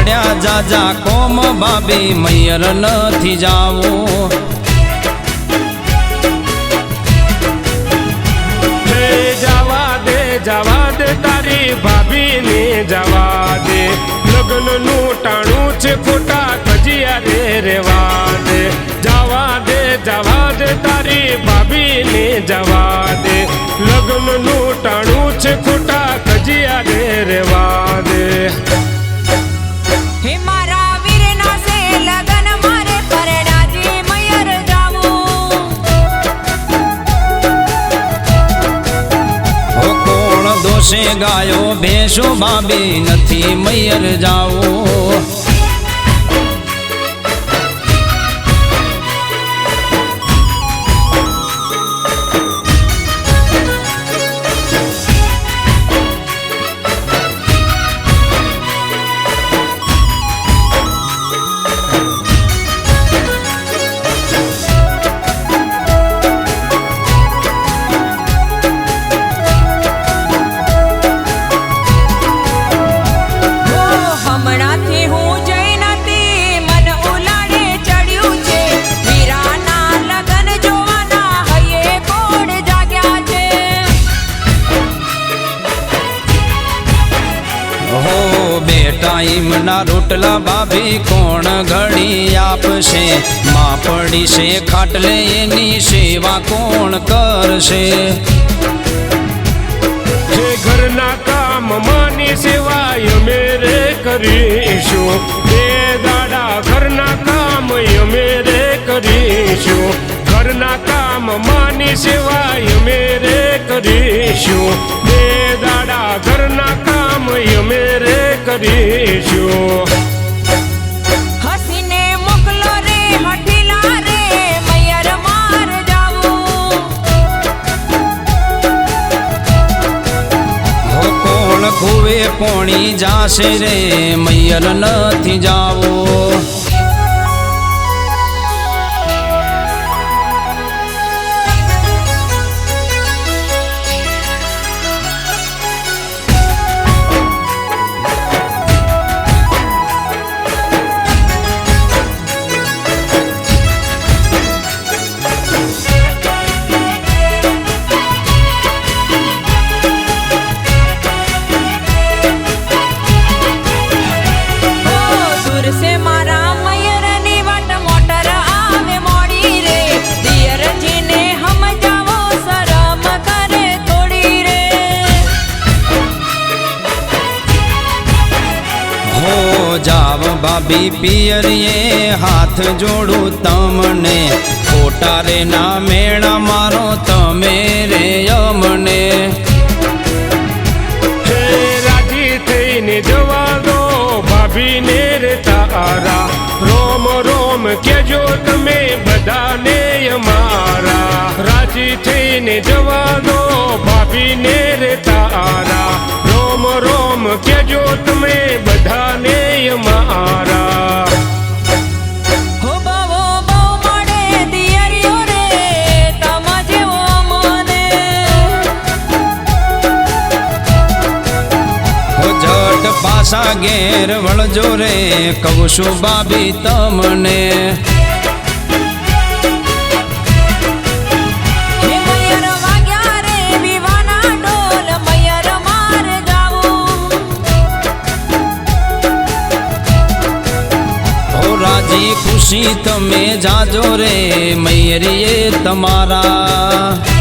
પડ્યા જાજા કોમ ભાભી મૈયર નથી જાવું જવા દે તારી ભાભી ને જવા દે લગ્ન નું ટાણું છે ખોટા કજિયા રે રેવા દે જવા દે તારી ભાભી ને જવા દે લગ્ન નું ટાણું છે ખોટા કજિયા રે રેવા દે હે મારા વીરના સે લગન મારે પરણાજી મૈયર જાવું દોષે ગાયો ભેંસો ભાભી નથી મૈયર જાવું ટાઈમના રોટલા ભાભી કોણ ઘડી આપશે માં પડી છે ખાટલે એની સેવા કોણ કરશે જે ઘરના કામ માની સેવા અમે રે કરીશું બે દાડા ઘરના કામ અમે રે કરીશું ઘરના કામ માની સેવા અમે રે કરીશું બે દાડા ઘરના કામ અમે રે કરીશું હસીને મોકલો રે હઠીલા રે મૈયર માર જાવું હો કોણ ખુવે પોણી જાશે રે મૈયર નથી જાવું જાવ ભાભી પિયરીએ હાથ જોડું તમને ખોટા રે ના મેણા મારો તમે રે અમને રાજી થઈને જવા દો ભાભીને રે તારા રોમ રોમ કેજો તમે બધાને અમારા રાજી થઈને જવા દો ભાભીને રે તારા રોમ રોમ કેજો તમે બધાને અમારા હો બહુ બહુ મળે દિયરીઓ રે તમ જેવો મને હો જટ પાછા ઘેર વળજો રે કહું છું ભાભી તમને રાજી ખુશી તમે જાજો રે મૈયરીએ તમારા